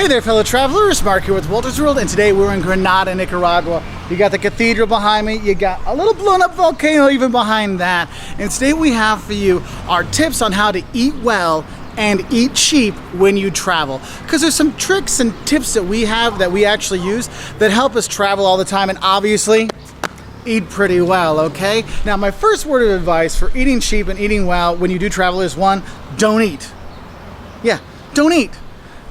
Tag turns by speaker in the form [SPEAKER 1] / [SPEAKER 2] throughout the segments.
[SPEAKER 1] Hey there, fellow travelers, Mark here with Wolters World, and today we're in Granada, Nicaragua. You got the cathedral behind me, you got a little blown up volcano even behind that. And today we have for you our tips on how to eat well and eat cheap when you travel. Because there's some tricks and tips that we have that we actually use that help us travel all the time and obviously eat pretty well, okay? Now my first word of advice for eating cheap and eating well when you do travel is one, don't eat. Yeah, don't eat.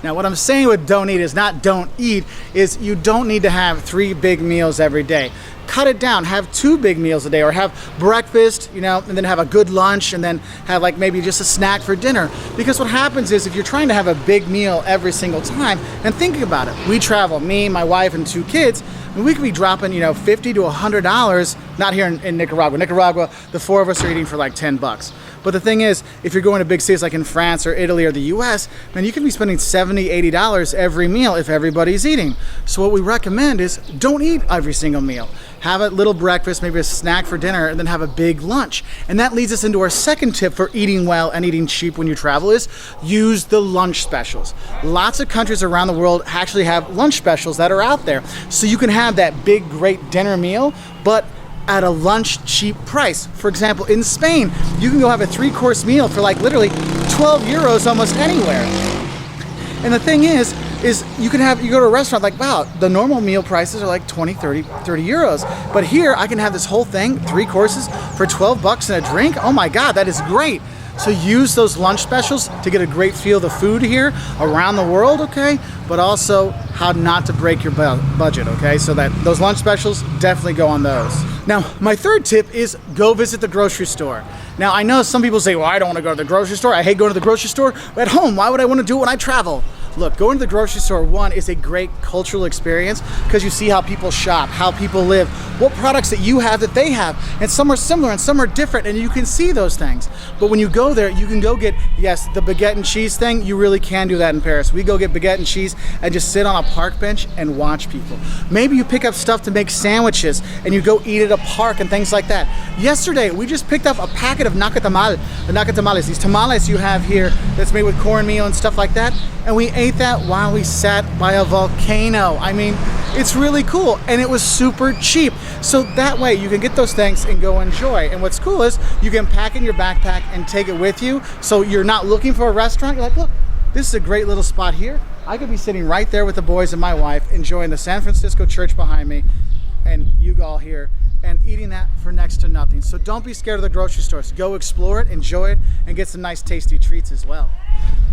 [SPEAKER 1] Now what I'm saying with don't eat is not don't eat, is you don't need to have 3 big meals every day. Cut it down, have 2 big meals a day, or have breakfast, and then have a good lunch, and then have like maybe just a snack for dinner. Because what happens is if you're trying to have a big meal every single time, and thinking about it, we travel, me, my wife, and 2 kids, and we could be dropping, $50 to $100, not here in Nicaragua. Nicaragua, the 4 of us are eating for like 10 bucks. But the thing is, if you're going to big cities like in France or Italy or the US, man, you can be spending $70, $80 every meal if everybody's eating. So what we recommend is don't eat every single meal. Have a little breakfast, maybe a snack for dinner, and then have a big lunch. And that leads us into our second tip for eating well and eating cheap when you travel is use the lunch specials. Lots of countries around the world actually have lunch specials that are out there. So you can have that big, great dinner meal, but at a lunch cheap price. For example, in Spain, you can go have a 3-course meal for like literally 12 euros almost anywhere. And the thing is you go to a restaurant like, wow, the normal meal prices are like 20, 30 euros. But here I can have this whole thing, 3 courses for 12 bucks and a drink. Oh my God, that is great. So use those lunch specials to get a great feel of the food here around the world, okay? But also how not to break your budget, okay? So that those lunch specials, definitely go on those. Now, my third tip is go visit the grocery store. Now, I know some people say, well, I don't want to go to the grocery store. I hate going to the grocery store. But at home, why would I want to do it when I travel? Look, going to the grocery store, one, is a great cultural experience because you see how people shop, how people live, what products that you have that they have, and some are similar and some are different, and you can see those things. But when you go there, you can go get, yes, the baguette and cheese thing, you really can do that in Paris. We go get baguette and cheese and just sit on a park bench and watch people. Maybe you pick up stuff to make sandwiches and you go eat at a park and things like that. Yesterday, we just picked up a packet of nacatamal, these tamales you have here that's made with cornmeal and stuff like that, and we ate that while we sat by a volcano. I mean, it's really cool, and it was super cheap. So that way you can get those things and go enjoy. And what's cool is you can pack in your backpack and take it with you, so you're not looking for a restaurant. You're like, look, this is a great little spot here. I could be sitting right there with the boys and my wife, enjoying the San Francisco church behind me, and you all here, and eating that for next to nothing. So don't be scared of the grocery stores. Go explore it, enjoy it, and get some nice tasty treats as well.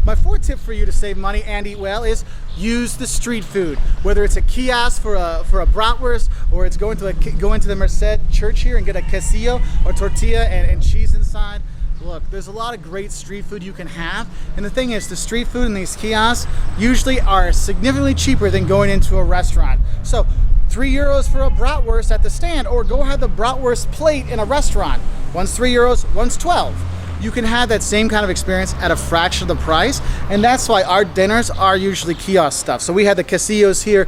[SPEAKER 1] My fourth tip for you to save money and eat well is use the street food. Whether it's a kiosk for a bratwurst, or it's going to the Merced church here and get a quesillo or tortilla and cheese inside. Look, there's a lot of great street food you can have. And the thing is, the street food in these kiosks usually are significantly cheaper than going into a restaurant. So 3 euros for a bratwurst at the stand, or go have the bratwurst plate in a restaurant. One's 3 euros, one's 12. You can have that same kind of experience at a fraction of the price, and that's why our dinners are usually kiosk stuff. So we had the quesillos here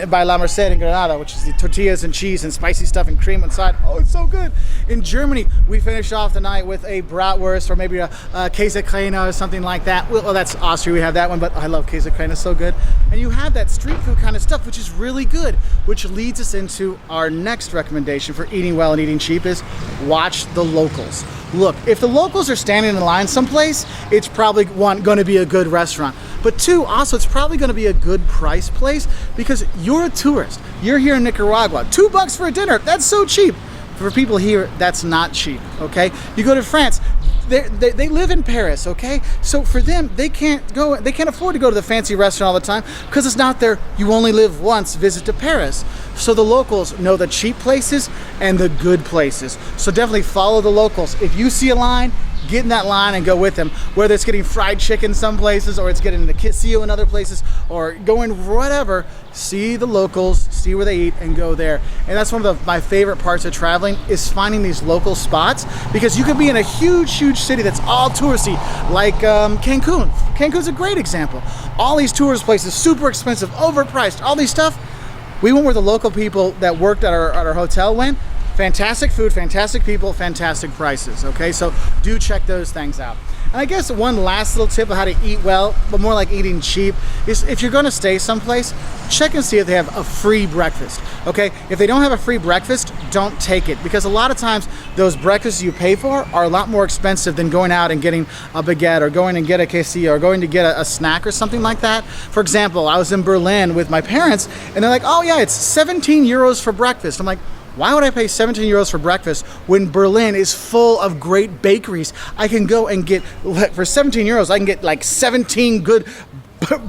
[SPEAKER 1] by La Merced in Granada, which is the tortillas and cheese and spicy stuff and cream inside. Oh, it's so good. In Germany, we finished off the night with a bratwurst, or maybe a Käsecreme or something like that. Well, that's Austria, we have that one, but I love Käsecreme, it's so good. And you have that street food kind of stuff, which is really good, which leads us into our next recommendation for eating well and eating cheap is watch the locals. Look, if the locals are standing in line someplace, it's probably, one, going to be a good restaurant. But 2, also, it's probably going to be a good price place because you're a tourist. You're here in Nicaragua. $2 for a dinner, that's so cheap. For people here, that's not cheap, okay? You go to France, they live in Paris, okay? So for them, they can't afford to go to the fancy restaurant all the time because it's not their you only live once visit to Paris. So the locals know the cheap places and the good places. So definitely follow the locals. If you see a line, get in that line and go with them, whether it's getting fried chicken some places, or it's getting the quesillo in other places, or going whatever. See the locals, see where they eat, and go there. And that's one of my favorite parts of traveling is finding these local spots, because you could be in a huge city that's all touristy, like Cancun. Cancun's a great example. All these tourist places, super expensive, overpriced, all these stuff. We went where the local people that worked at our hotel went. Fantastic food, fantastic people, fantastic prices, okay? So do check those things out. And I guess one last little tip of how to eat well, but more like eating cheap, is if you're going to stay someplace, check and see if they have a free breakfast. Okay, if they don't have a free breakfast, don't take it, because a lot of times those breakfasts you pay for are a lot more expensive than going out and getting a baguette or going and get a quesillo or going to get a snack or something like that. For example, I was in Berlin with my parents and they're like, oh yeah, it's 17 euros for breakfast. I'm like, why would I pay 17 euros for breakfast when Berlin is full of great bakeries? I can go and get, for 17 euros, I can get like 17 good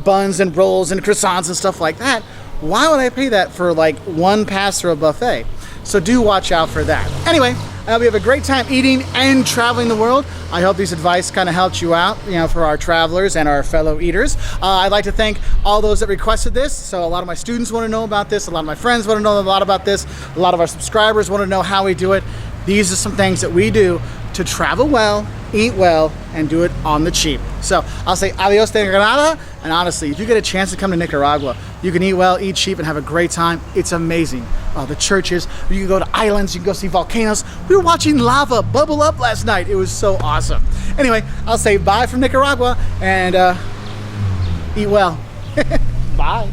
[SPEAKER 1] buns and rolls and croissants and stuff like that. Why would I pay that for like one pass through a buffet? So do watch out for that. Anyway, I hope you have a great time eating and traveling the world. I hope these advice kind of helped you out, for our travelers and our fellow eaters. I'd like to thank all those that requested this. So a lot of my students want to know about this. A lot of my friends want to know a lot about this. A lot of our subscribers want to know how we do it. These are some things that we do to travel well, eat well, and do it on the cheap. So I'll say adios de Granada, and honestly, if you get a chance to come to Nicaragua, you can eat well, eat cheap, and have a great time. It's amazing. The churches, you can go to islands, you can go see volcanoes. We were watching lava bubble up last night. It was so awesome. Anyway, I'll say bye from Nicaragua, and eat well. Bye.